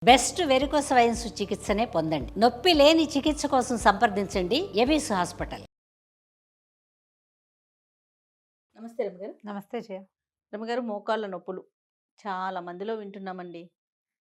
Best varicose wines చికిత్సనే పొందండి. నొప్పి లేని చికిత్స కోసం సంప్రదించండి ఎవిస్ హాస్పిటల్. నమస్తే రమగారు. నమస్తే జయ. రమగారు, మోకాళ్ళ నొప్పులు చాలా మందిలో వింటున్నామండి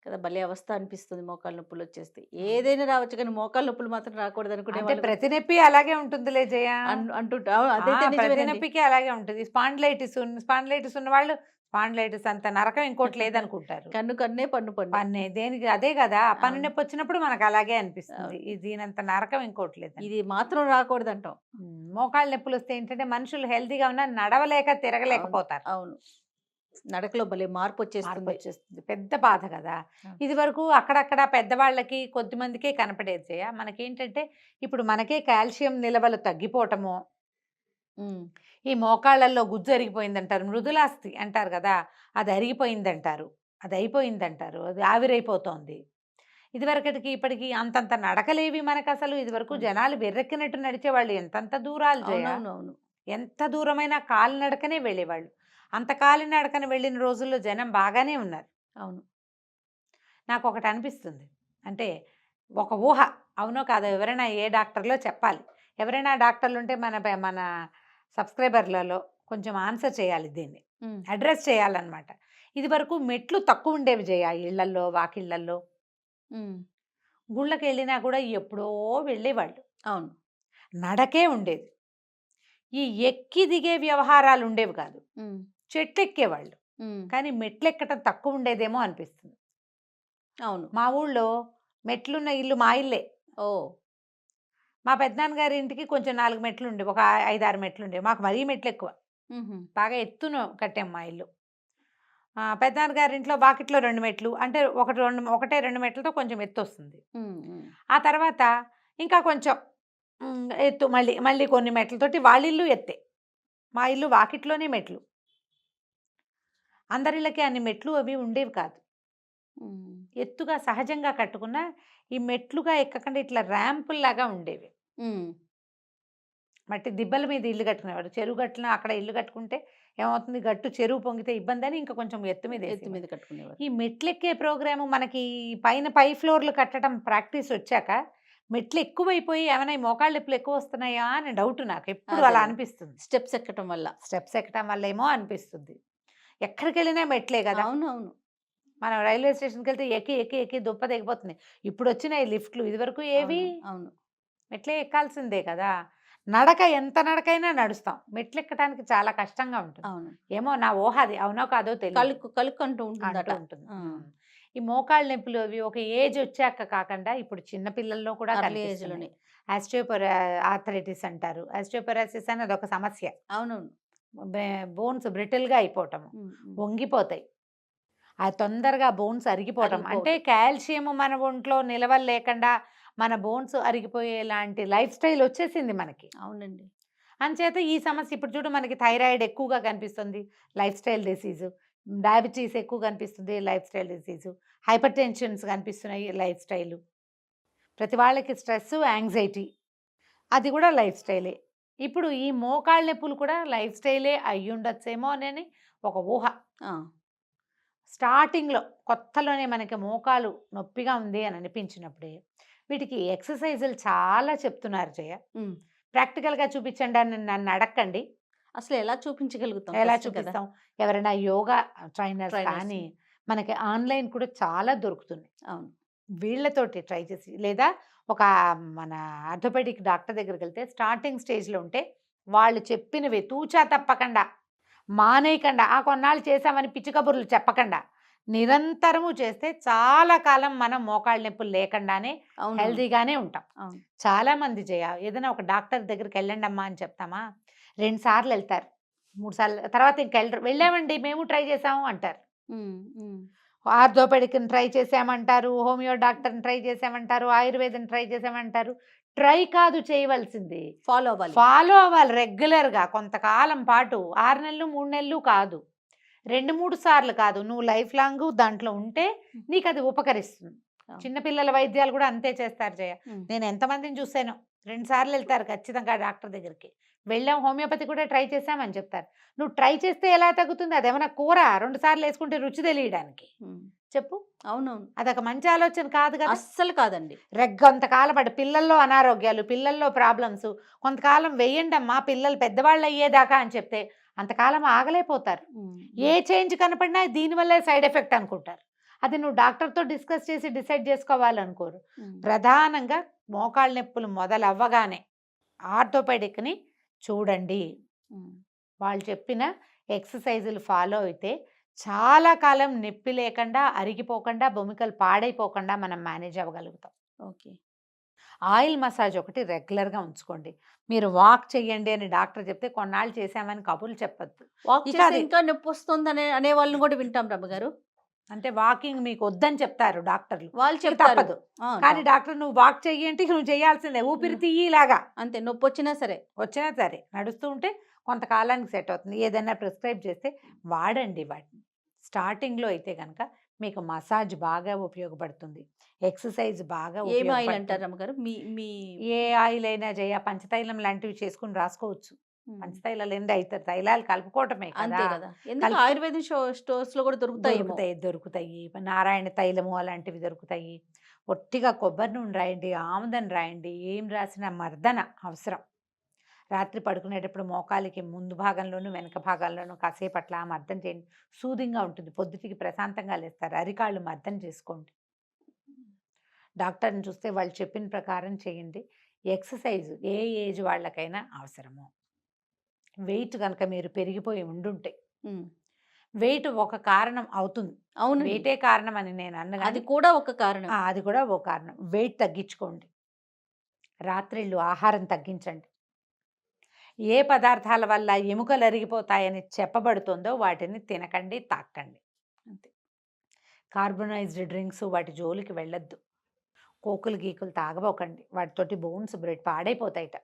కదా. భలే అవస్థ అనిపిస్తుంది మోకాళ్ళ నొప్పులు వచ్చేస్తే. ఏదైనా రావచ్చు కానీ మోకాళ్ళ నొప్పులు మాత్రం రాకూడదు అనుకునే అంటే వాళ్ళు ప్రతి నొప్పి అలాగే ఉంటుందిలే జయ. అంటుంటా. అదైతే ప్రతి నిజమేనండి. నొప్పికి అలాగే ఉంటుంది. స్పాండిలైటిస్ ఉన్న వాళ్ళు స్పాండిలైటిస్ అంత నరకం ఇంకోటి లేదనుకుంటారు. కన్ను కన్నే పన్ను పన్ను. పన్నే దేనికి అదే కదా. పన్ను అవును. నొప్పి వచ్చినప్పుడు మనకు అలాగే అనిపిస్తుంది. దీనంత నరకం ఇంకోటి లేదు. ఇది మాత్రం రాకూడదు అంటాం. మోకాళ్ళ నొప్పులు వస్తే ఏంటంటే మనుషులు హెల్తీగా ఉన్నా నడవలేక తిరగలేకపోతారు. అవును, నడకలో భలే మార్పు వచ్చేస్తుంది. వచ్చేస్తుంది. పెద్ద బాధ కదా. ఇది వరకు అక్కడక్కడ పెద్దవాళ్ళకి కొద్దిమందికే కనపడేది జయ. మనకేంటంటే ఇప్పుడు మనకే కాల్షియం నిలవలు తగ్గిపోవటము, ఈ మోకాళ్ళల్లో గుజ్జు అరిగిపోయిందంటారు, మృదులాస్థి అంటారు కదా, అది అరిగిపోయిందంటారు, అది అయిపోయిందంటారు, అది ఆవిరైపోతోంది. ఇదివరకటికి ఇప్పటికి అంతంత నడకలేవి మనకు. అసలు ఇదివరకు జనాలు వెర్రెక్కినట్టు నడిచేవాళ్ళు. ఎంతంత దూరాలు జయ. అవునవును. ఎంత దూరమైనా కాలినడకనే వెళ్ళేవాళ్ళు. అంత కాలినడకన వెళ్ళిన రోజుల్లో జనం బాగానే ఉన్నారు. అవును. నాకు ఒకటి అనిపిస్తుంది, అంటే ఒక ఊహ, అవునో కాదో ఎవరైనా ఏ డాక్టర్లో చెప్పాలి. ఎవరైనా డాక్టర్లు ఉంటే మన సబ్స్క్రైబర్లలో కొంచెం ఆన్సర్ చేయాలి, దీన్ని అడ్రస్ చేయాలన్నమాట. ఇది వరకు మెట్లు తక్కువ ఉండేవి జయ. ఇళ్లల్లో వాకిళ్లల్లో గుళ్ళకి వెళ్ళినా కూడా ఎప్పుడో వెళ్ళేవాళ్ళు. అవును. నడకే ఉండేది. ఈ ఎక్కి దిగే వ్యవహారాలు ఉండేవి కాదు. చెట్లు ఎక్కేవాళ్ళు, కానీ మెట్లు ఎక్కటం తక్కువ ఉండేదేమో అనిపిస్తుంది. అవును. మా ఊళ్ళో మెట్లున్న ఇల్లు మా ఇల్లే. ఓ, మా పెద్దనాన్నగారి ఇంటికి కొంచెం 4 మెట్లు ఉండే, ఒక 5-6 మెట్లు ఉండే. మాకు మరీ మెట్లు ఎక్కువ, బాగా ఎత్తున కట్టాం మా ఇల్లు. పెద్దనాన్నగారి ఇంట్లో వాకిట్లో 2 మెట్లు, అంటే ఒకటే 2 మెట్లతో కొంచెం ఎత్తు వస్తుంది. ఆ తర్వాత ఇంకా కొంచెం ఎత్తు, మళ్ళీ కొన్ని మెట్లతోటి వాళ్ళ ఇల్లు ఎత్తే. మా ఇల్లు వాకిట్లోనే మెట్లు. అందరిళ్ళకి అన్ని మెట్లు అవి ఉండేవి కాదు. ఎత్తుగా సహజంగా కట్టుకున్న ఈ మెట్లుగా ఎక్కకుండా ఇట్లా ర్యాంపుల్లాగా ఉండేవి. మట్టి దిబ్బల మీద ఇల్లు కట్టుకునేవాడు. చెరువు గట్టున అక్కడ ఇల్లు కట్టుకుంటే ఏమవుతుంది, గట్టు చెరువు పొంగితే ఇబ్బంది అని ఇంకా కొంచెం ఎత్తు మీద కట్టుకునేవారు. ఈ మెట్లెక్కే ప్రోగ్రాము మనకి పై ఫ్లోర్లు కట్టడం ప్రాక్టీస్ వచ్చాక మెట్లు ఎక్కువైపోయి ఏమైనా ఈ మోకాళ్ళ నొప్పులు ఎక్కువ వస్తున్నాయా అని డౌట్ నాకు ఎప్పుడు అలా అనిపిస్తుంది. స్టెప్స్ ఎక్కడం వల్ల ఏమో అనిపిస్తుంది. ఎక్కడికి వెళ్ళినా మెట్లే కదా. అవునవును. మనం రైల్వే స్టేషన్కి వెళ్తే ఎక్కి ఎక్కి ఎక్కి దుప్ప తెగిపోతుంది. ఇప్పుడు వచ్చినాయి లిఫ్ట్లు, ఇదివరకు ఏవి. అవును. మెట్లే ఎక్కాల్సిందే కదా. నడక ఎంత నడకైనా నడుస్తాం, మెట్లు ఎక్కడానికి చాలా కష్టంగా ఉంటుంది. అవును. ఏమో నా ఊహ అది, అవునో కాదో తెలియదు. కలుక్కు అంటూ అంటూ ఉంటుంది. ఉంటుంది. ఈ మోకాళ్ళ నొప్పులు అవి ఒక ఏజ్ వచ్చాక కాకుండా ఇప్పుడు చిన్న పిల్లల్లో కూడా కనిపిస్తున్నాయి. ఆర్థరైటిస్ అంటారు. ఆస్టియోపొరాసిస్ అని అదొక సమస్య. అవునవును. బోన్స్ బ్రిటిల్గా అయిపోవటము, వంగిపోతాయి. అది తొందరగా బోన్స్ అరిగిపోవటం, అంటే కాల్షియం మన ఒంట్లో నిలవలు లేకుండా మన బోన్స్ అరిగిపోయేలాంటి లైఫ్ స్టైల్ వచ్చేసింది మనకి. అవునండి. అంచేత ఈ సమస్య ఇప్పుడు చూడు, మనకి థైరాయిడ్ ఎక్కువగా కనిపిస్తుంది, లైఫ్ స్టైల్ డిసీజు. డయాబెటీస్ ఎక్కువ కనిపిస్తుంది, life style disease. Hyper tensions కనిపిస్తున్నాయి, లైఫ్ స్టైలు. ప్రతి వాళ్ళకి స్ట్రెస్, యాంగ్జైటీ, అది కూడా లైఫ్ స్టైలే. ఇప్పుడు ఈ మోకాళ్ళ నొప్పులు కూడా లైఫ్ స్టైలే అయ్యి ఉండొచ్చేమో అని ఒక ఊహ. స్టార్టింగ్లో కొత్తలోనే మనకి మోకాలు నొప్పిగా ఉంది అని అనిపించినప్పుడే వీటికి ఎక్సర్సైజులు చాలా చెప్తున్నారు జయ. ప్రాక్టికల్గా చూపించండి అని నన్ను అడగండి. అసలు ఎలా చూపించగలుగుతాం? ఎలా చూపిస్తాం? ఎవరైనా యోగా ట్రైనర్స్ కానీ మనకి ఆన్లైన్ కూడా చాలా దొరుకుతున్నాయి. అవును. వీళ్ళతోటి ట్రై చేసి, లేదా ఒక మన ఆర్థోపెడిక్ డాక్టర్ దగ్గరికి వెళ్తే స్టార్టింగ్ స్టేజ్లో ఉంటే వాళ్ళు చెప్పినవి తూచా తప్పకుండా మానేయకుండా, కొన్నాళ్ళు చేసామని పిచ్చి కబుర్లు చెప్పకుండా నిరంతరము చేస్తే చాలా కాలం మనం మోకాళ్ళ నొప్పులు లేకుండానే హెల్తీగానే ఉంటాం. చాలా మంది ఏదైనా ఒక డాక్టర్ దగ్గరికి వెళ్ళండి అమ్మా అని చెప్తామా, 2 సార్లు వెళ్తారు, 3 సార్లు, తర్వాత ఇంకెళ్ళరు. వెళ్ళామండి మేము ట్రై చేసాము అంటారు. ఆర్థోపెడిక్ని ట్రై చేసామంటారు, హోమియో డాక్టర్ని ట్రై చేసామంటారు, ఆయుర్వేదం ట్రై చేసామంటారు. ట్రై కాదు చేయవలసింది, ఫాలో అవ్వాలి రెగ్యులర్గా కొంతకాలం పాటు. 6 నెలలు 3 నెలలు కాదు, 2-3 సార్లు కాదు, నువ్వు లైఫ్ లాంగ్ దాంట్లో ఉంటే నీకు అది ఉపకరిస్తుంది. చిన్నపిల్లల వైద్యాలు కూడా అంతే చేస్తారు జయ. నేను ఎంతమందిని చూసాను, 2 సార్లు వెళ్తారు ఖచ్చితంగా డాక్టర్ దగ్గరికి. వెళ్ళాం, హోమియోపతి కూడా ట్రై చేసామని చెప్తారు. నువ్వు ట్రై చేస్తే ఎలా తగ్గుతుంది? అదేమన్నా కూర 2 సార్లు వేసుకుంటే రుచి తెలియడానికి. చెప్పు? అవునవును. అదొక మంచి ఆలోచన కాదు కదా! అస్సలు కాదండి. కొంతకాలం పడి పిల్లల్లో అనారోగ్యాలు, పిల్లల్లో ప్రాబ్లమ్స్ కొంతకాలం వెయ్యండమ్మా పిల్లలు పెద్దవాళ్ళు అయ్యేదాకా అని చెప్తే అంతకాలం ఆగలేకపోతారు. ఏ చేంజ్ కనపడినా దీనివల్లే సైడ్ ఎఫెక్ట్ అనుకుంటారు. అది నువ్వు డాక్టర్తో డిస్కస్ చేసి డిసైడ్ చేసుకోవాలనుకోరు. ప్రధానంగా మోకాళ్ళ నొప్పులు మొదలవ్వగానే ఆర్థోపెడిక్ని చూడండి. వాళ్ళు చెప్పిన ఎక్సర్సైజులు ఫాలో అయితే చాలా కాలం నొప్పి లేకుండా, అరిగిపోకుండా, బొమికలు పాడైపోకుండా మనం మేనేజ్ అవ్వగలుగుతాం. ఓకే. ఆయిల్ మసాజ్ ఒకటి రెగ్యులర్గా ఉంచుకోండి. మీరు వాక్ చేయండి అని డాక్టర్ చెప్తే కొన్నాళ్ళు చేసామని కబుర్లు చెప్పొద్దు. వాక్ ఇక చేస్తే అది ఇంకా నొప్పి వస్తుంది అనే వాళ్ళని కూడా వింటాం రమ్మగారు. అంటే వాకింగ్ మీకు వద్దని చెప్తారు డాక్టర్లు. వాళ్ళు ఇక చెప్తారు. తప్పదు. కానీ డాక్టర్ నువ్వు వాక్ చెయ్యి అంటే నువ్వు చేయాల్సిందే. ఊపిరి తీయలాగా అంతే, నొప్పి వచ్చినా సరే. వచ్చినా సరే నడుస్తూ ఉంటే కొంతకాలానికి సెట్ అవుతుంది. ఏదైనా ప్రిస్క్రైబ్ చేస్తే వాడండి వాటిని. స్టార్టింగ్లో అయితే కనుక మీకు మసాజ్ బాగా ఉపయోగపడుతుంది, ఎక్సర్సైజ్ బాగా ఏం ఆయిల్ ఉపయోగపడుతుంది. అంటారు రమ్మగారు? మీ మీ ఏ ఆయిల్ అయినా పంచతైలం లాంటివి చేసుకుని రాసుకోవచ్చు. పంచతైలాలు ఏంటి అయితే తైలాలు కలుపుకోవటమే అంతే కదా. కదా. ఎందుకు కలుపు- ఆయుర్వేదం స్టోర్స్ లో కూడా దొరుకుతాయి. దొరుకుతాయి. నారాయణ తైలము అలాంటివి దొరుకుతాయి. ఒట్టిగా కొబ్బరి నూనె రాయండి, ఆముదం రాయండి, ఏం రాసినా మర్దన అవసరం. రాత్రి పడుకునేటప్పుడు మోకాలికి ముందు భాగంలోనూ వెనక భాగాల్లోనూ కాసేపు అట్లా మర్దన చేయండి. సూదింగ్గా ఉంటుంది. పొద్దుటికి ప్రశాంతంగా లేస్తారు. అరికాళ్ళు మర్దన చేసుకోండి. డాక్టర్ని చూస్తే వాళ్ళు చెప్పిన ప్రకారం చేయండి. ఎక్సర్సైజ్ ఏ ఏజ్ వాళ్ళకైనా అవసరము. వెయిట్ కనుక మీరు పెరిగిపోయి ఉండుంటే వెయిట్ ఒక కారణం అవుతుంది. అవును, వెయిటే కారణం అని నేను అది అన్నది కూడా ఒక కారణం. అది కూడా ఓ కారణం. వెయిట్ తగ్గించుకోండి. రాత్రిళ్ళు ఆహారం తగ్గించండి. ఏ పదార్థాల వల్ల ఎముకలు అరిగిపోతాయని చెప్పబడుతుందో వాటిని తినకండి, తాకండి. అంతే. కార్బనైజ్డ్ డ్రింక్స్ వాటి జోలికి వెళ్ళొద్దు. కోకులు గీకులు తాగబోకండి. వాటితోటి బోన్స్ బ్రెడ్ పాడైపోతాయిట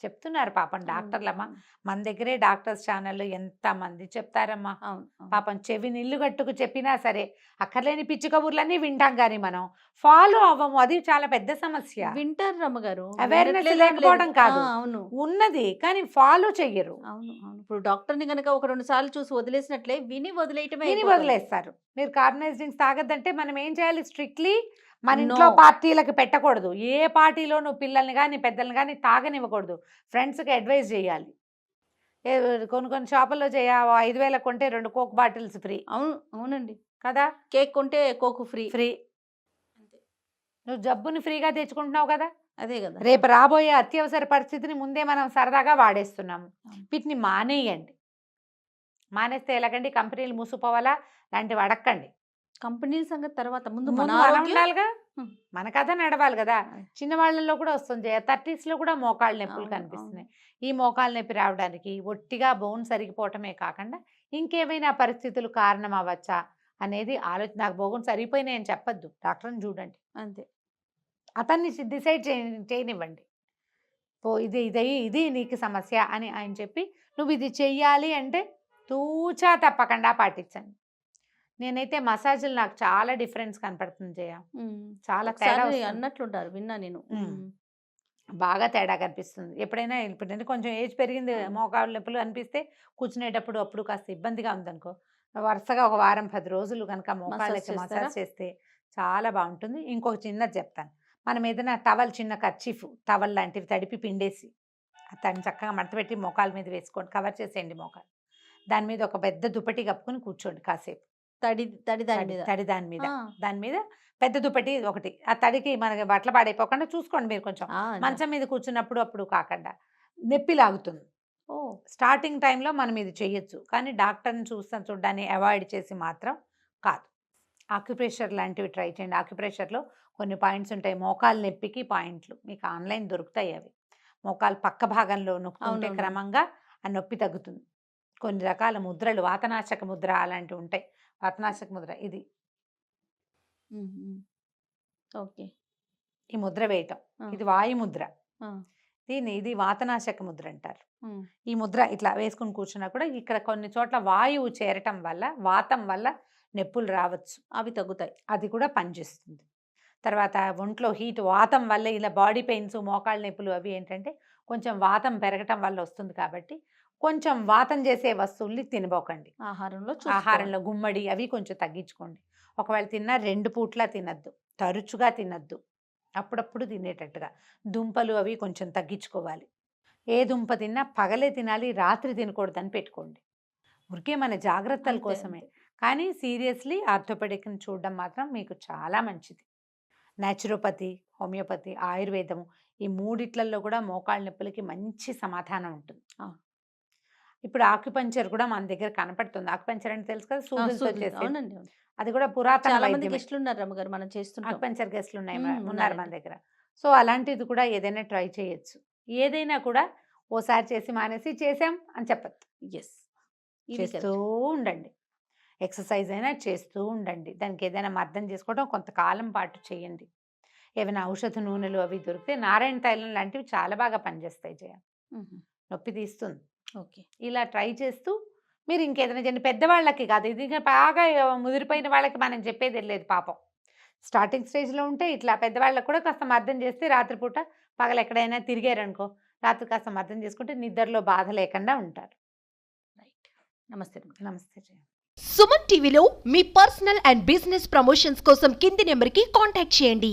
చెప్తున్నారు పాపం డాక్టర్లమ్మ. మన దగ్గరే డాక్టర్స్ ఛానల్లో ఎంతమంది చెప్తారమ్మా. అవును. పాపం చెవి నిల్లు గట్టుకు చెప్పినా సరే అక్కర్లేని పిచ్చి కబుర్లన్నీ వింటాం కానీ మనం ఫాలో అవ్వము. అది చాలా పెద్ద సమస్య. వింటారు రమ్మగారు. అవేర్నెస్ లేకపోవడం కాదు, అవును ఉన్నది కానీ ఫాలో చెయ్యరు. అవును అవును. ఇప్పుడు డాక్టర్ని కనుక ఒక 2 సార్లు చూసి వదిలేసినట్లే విని వదిలేయటమే విని అయిపోతుంది. వదిలేస్తారు. మీరు కార్బనైజ్ డ్రింక్స్ తాగద్దంటే మనం ఏం చేయాలి? స్ట్రిక్ట్లీ మన No. ఇంట్లో పార్టీలకు పెట్టకూడదు. ఏ పార్టీలోనూ పిల్లల్ని కానీ పెద్దల్ని కానీ తాగనివ్వకూడదు. ఫ్రెండ్స్కి అడ్వైజ్ చేయాలి. కొన్ని షాపుల్లో 5,000 కొంటే 2 కోక్ బాటిల్స్ ఫ్రీ అవును అవునండి. కదా. కేక్ కొంటే కోకు ఫ్రీ. ఫ్రీ. నువ్వు జబ్బుని ఫ్రీగా తెచ్చుకుంటున్నావు కదా. అదే కదా. రేపు రాబోయే అత్యవసర పరిస్థితిని ముందే మనం సరదాగా వాడేస్తున్నాము. వీటిని మానేయండి. మానేస్తే ఎలాగండి? కంపెనీలు మూసిపోవాలా లాంటివి అడక్కండి. కంపెనీల సంగతి తర్వాత, ముందు ముందు మన మనం ఆరోగ్యం. ఉండాలిగా. హ్మ్. మన కథ నడవాలి కదా. చిన్నవాళ్ళల్లో కూడా వస్తుంది. 30sలో కూడా మోకాళ్ళ నొప్పులు అవును, కనిపిస్తున్నాయి. ఈ మోకాళ్ళ నొప్పి రావడానికి ఒట్టిగా బోన్స్ సరిగిపోవటమే కాకుండా ఇంకేమైనా పరిస్థితులు కారణం అవ్వచ్చా అనేది ఆలోచన. నాకు బోన్స్ సరిగిపోయినాయి అని చెప్పొద్దు, డాక్టర్ని చూడండి. అంతే. అతన్ని డిసైడ్ చేయనివ్వండి. ఇది నీకు సమస్య అని ఆయన చెప్పి నువ్వు ఇది చెయ్యాలి అంటే తూచా తప్పకుండా పాటించండి. నేనైతే మసాజులు నాకు చాలా డిఫరెన్స్ కనపడుతుంది జయ. చాలా తేడా ఒకసారి వస్తుంది. అన్నట్లుంటారు, విన్నా నేను. బాగా తేడా కనిపిస్తుంది. ఎప్పుడైనా ఇప్పుడు కొంచెం ఏజ్ పెరిగింది, మోకాళ్ళ నొప్పులు అనిపిస్తే కూర్చునేటప్పుడు అప్పుడు కాస్త ఇబ్బందిగా ఉందనుకో, వరుసగా ఒక వారం 10 రోజులు కనుక మోకాళ్ళకి చేస్తారా? మసాజ్ చేస్తే చాలా బాగుంటుంది. ఇంకొక చిన్నది చెప్తాను. మనం ఏదైనా టవల్, చిన్న కర్చీఫ్ టవల్ లాంటివి తడిపి పిండేసి దాన్ని చక్కగా మడతపెట్టి మోకాళ్ళ మీద వేసుకోండి, కవర్ చేసేయండి మోకాలు. దాని మీద ఒక పెద్ద దుప్పటి కప్పుకొని కూర్చోండి కాసేపు. తడి తడి దాని మీద. తడి దాని మీద ఆ. దాని మీద పెద్ద దుప్పటి ఒకటి. ఆ తడికి మనకి బట్టలు పాడైపోకుండా చూసుకోండి మీరు. కొంచెం ఆ, మంచం మీద కూర్చున్నప్పుడు అప్పుడు కాకుండా నొప్పి లాగుతుంది. ఓ స్టార్టింగ్ టైంలో మనం ఇది చేయొచ్చు, కానీ డాక్టర్ని చూడడాన్ని అవాయిడ్ చేసి మాత్రం కాదు. ఆక్యుప్రెషర్ లాంటివి ట్రై చేయండి. ఆక్యుప్రెషర్లో కొన్ని పాయింట్స్ ఉంటాయి. మోకాలు నొప్పికి పాయింట్లు మీకు ఆన్లైన్ దొరుకుతాయి. అవి మోకాలు పక్క భాగంలో నొక్కుంటే అవునవును. క్రమంగా ఆ నొప్పి తగ్గుతుంది. కొన్ని రకాల ముద్రలు, వాతనాశక ముద్ర అలాంటివి ఉంటాయి. వాతనాశక ముద్ర ఇది. ఓకే. ఈ ముద్ర వేయటం, ఆ. ఇది వాయు ముద్ర. ఆ. ఇది వాతనాశక ముద్ర అంటారు. ఉమ్. ఈ ముద్ర ఇట్లా వేసుకుని కూర్చున్నా కూడా ఇక్కడ కొన్ని చోట్ల వాయువు చేరటం వల్ల, వాతం వల్ల నొప్పులు రావచ్చు. అవి తగ్గుతాయి. అది కూడా పనిచేస్తుంది. తర్వాత ఒంట్లో హీట్, వాతం వల్ల ఇలా బాడీ పెయిన్స్, మోకాళ్ళ నొప్పులు అవి ఏంటంటే కొంచెం వాతం పెరగటం వల్ల వస్తుంది. కాబట్టి కొంచెం వాతం చేసే వస్తువుల్ని తినబోకండి. ఆహారంలో ఆహారంలో గుమ్మడి అవి కొంచెం తగ్గించుకోండి. ఒకవేళ తిన్నా 2 పూట్ల తినద్దు, తరచుగా తినద్దు, అప్పుడప్పుడు తినేటట్టుగా. దుంపలు అవి కొంచెం తగ్గించుకోవాలి. ఏ దుంప తిన్నా పగలే తినాలి, రాత్రి తినకూడదని పెట్టుకోండి. ఊరికే మన జాగ్రత్తల అంతే, కోసమే. అంతే. కానీ సీరియస్లీ ఆర్థోపెడిక్ని చూడడం మాత్రం మీకు చాలా మంచిది. న్యాచురోపతి, హోమియోపతి, ఆయుర్వేదము ఈ మూడిట్లలో కూడా మోకాళ్ళ నొప్పులకి మంచి సమాధానం ఉంటుంది. అవును. ఇప్పుడు ఆక్యుపంచర్ కూడా మన దగ్గర కనపడుతుంది. ఆక్యుపంచర్ అంటే తెలుసు కదా, సూదులతో చేసేది. అవునండి, అవును. అది కూడా పురాతన చాలా మంది వైద్యమే. గెస్ట్లు ఉన్నారు రమ్మగారు, మనం చేస్తుంటాం. ఆక్యుపంచర్ గెస్ట్లు ఉన్నారు ఉన్నారు మన అండి. దగ్గర. సో అలాంటిది కూడా ఏదైనా ట్రై చేయొచ్చు. ఏదైనా కూడా ఓసారి చేసి మానేసి చేసాం అని చెప్పద్దు. ఎస్, ఇది చేస్తూ ఉండండి. ఎక్సర్సైజ్ అయినా చేస్తూ ఉండండి. దానికి ఏదైనా అర్థం చేసుకోవడం కొంతకాలం పాటు చేయండి. ఏమైనా ఔషధ నూనెలు అవి దొరికితే నారాయణ తైలం లాంటివి చాలా బాగా పనిచేస్తాయి. నొప్పి తీస్తుంది. ఓకే. ఇలా ట్రై చేస్తూ మీరు ఇంకేదైనా చేయండి. పెద్దవాళ్ళకి కాదు, ఇది ఇంకా బాగా ముదిరిపోయిన వాళ్ళకి మనం చెప్పేది లేదు పాపం. స్టార్టింగ్ స్టేజ్లో ఉంటే ఇట్లా పెద్దవాళ్ళకి కూడా కాస్త అర్థం చేస్తే రాత్రిపూట పగలు ఎక్కడైనా తిరిగారనుకో, రాత్రి కాస్త అర్థం చేసుకుంటే నిద్రలో బాధ లేకుండా ఉంటారు. రైట్. నమస్తే రమ్మగారు. నమస్తే జయ. సుమన్ టీవీలో మీ పర్సనల్ అండ్ బిజినెస్ ప్రమోషన్స్ కోసం కింది నెంబర్కి కాంటాక్ట్ చేయండి.